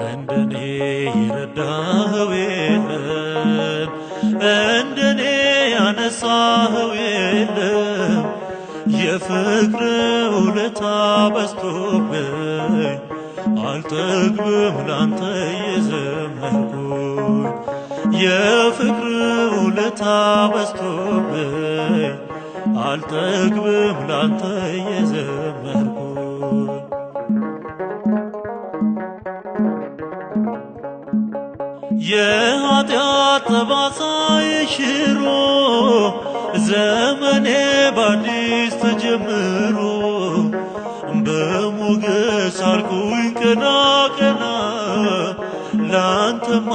እንደኔ የረዳኸው የለም፣ እንደኔ ያነሳኸው የለም። የፍቅር ውለታ በዝቶብኝ አልጠግብም ላንተ የዘመርኩኝ። የፍቅር ውለታ በዝቶብኝ አልጠግብም ላንተ የዘመርኩኝ። የኃጢአት ጠባሳ ሽሮ ዘመኔ በአዲስ ተጀምሮ በሞገስ አልኩኝ ቀና ቀና ላንተማ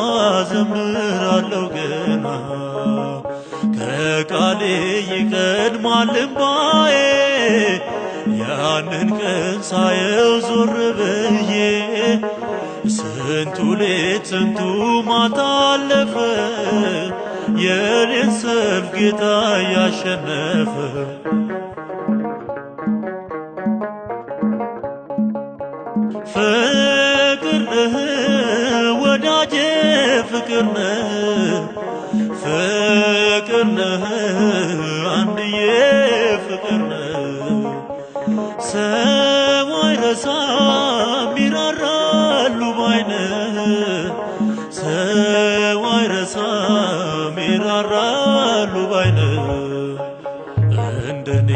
ዘምራለሁ ገና። ከቃሌ ይቀድማል እምባዬ ያንን ቀን ሳየው ዞር ብዬ ስንቱ ሌት ስንቱ ማታ አለፈ የኔን ሰልፍ ጌታ ያሸነፈ። ፍቅር ነህ ወዳጄ ፍቅር ነህ፣ ፍቅር ነህ አንድዬ ፍቅር ነህ። ሰው አይረሳም ይራራሉ ባይነህ፣ ሰው አይረሳም ይራራሉ ባይነህ። እንደኔ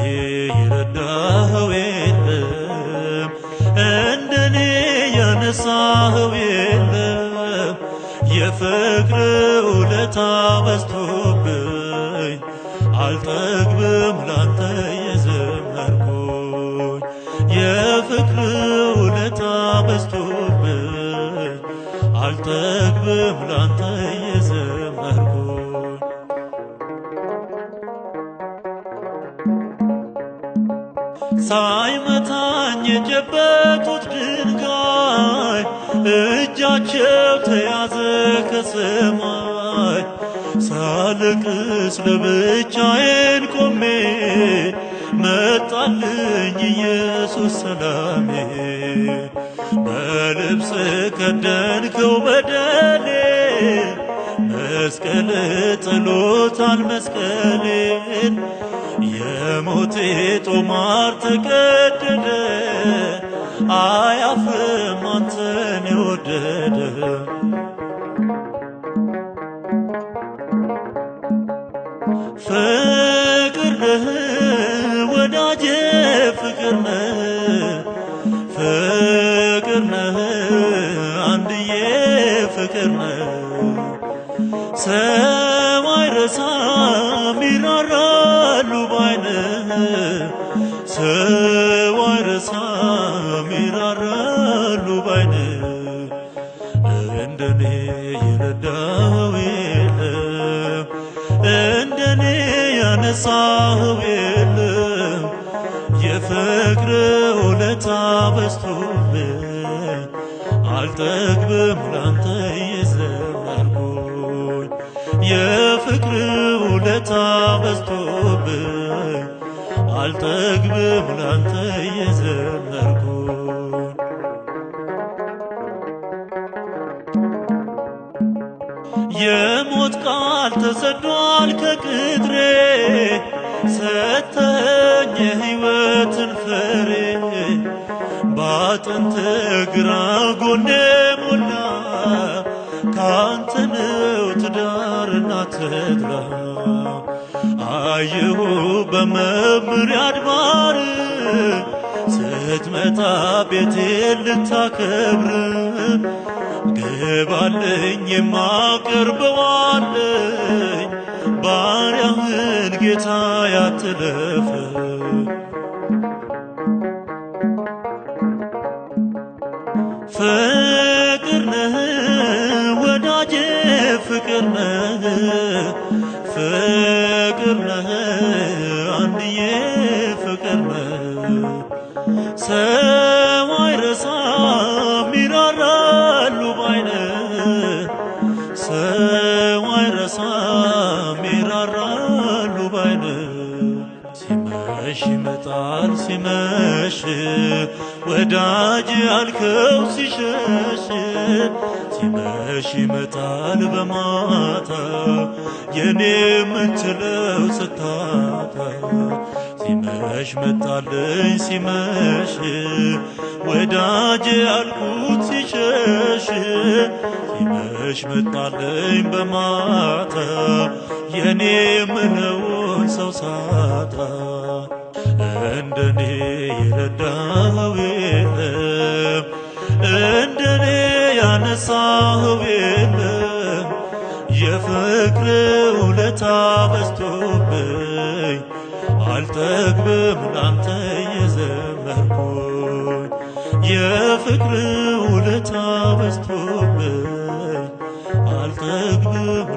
የረዳኸው የለም፣ እንደኔ ያነሳኸው የለም። የፍቅር ውለታ በዝቶብኝ አልጠግብም ላንተ የዘመርኩኝ። የፍቅር ውለታ በዝቶብኝ አልጠግብም ላንተ የዘመርኩኝ። ሳይመታኝ የጨበጡት ድንጋይ እጃቸው ተያዘ ከሰማይ። ሳለቅስ ለብቻዬን ቆሜ መጣልኝ ኢየሱስ ሰላሜ። በልብስ ከደንከው በደሌ መስቀል ጥሎታል መስቀሌን። የሞቴ ጦማር ተቀደደ አያፍርም አንተን የወደደ። ፍቅር ነህ ወዳጄ ፍቅር ነህ፣ ፍቅር ነህ አንድዬ ፍቅር ነህ። ሰው አይረሳም ይራራሉ ባይነህ፣ ሰው አይረሳም ይራራሉ ባይነህ። እንደኔ የረዳኸው የለም፣ እንደኔ ያነሳኸው የለም። የፍቅር ውለታ በዝቶብኝ አልጠግብም ላንተ የዘመርኩኝ። የፍቅር ውለታ በዝቶብኝ አልጠግብም ላንተ የዘመርኩኝ። የሞት ቃል ተሰዷል ከቅጥሬ ሰተኝ የሕይወትን ፍሬ። ባጥንት ግራ ጎኔ ሞላ ካንተ ነው ትዳርና ተድላ። አየሁ በመምሬ አድባር ስትመጣ ቤቴን ልታከብር። ግባልኝ የማቀርበው አለኝ ባሪያህን ጌታ ያትለፍ። ፍቅር ነህ ወዳጄ ፍቅር ነህ፣ ፍቅር ነህ አንድዬ ፍቅር ነህ። ሰው አይረሳም ይራራሉ ሲመሽ ወዳጅ ያልከው ሲሸሽ ሲመሽ ይመጣል በማታ የኔ የምትለው ስታጣ ሲመሽ መጣልኝ ሲመሽ ወዳጅ ያልኩት ሲሸሽ ሲመሽ መጣልኝ በማታ የኔ የምለውን ሰው ሳጣ እንደኔ የረዳኸው የለም እንደኔ ያነሳኸው የለም የፍቅር ውለታ በዝቶብኝ አልጠግብም ላንተ የዘመርኩኝ የፍቅር ውለታ በዝቶብኝ አልጠግብም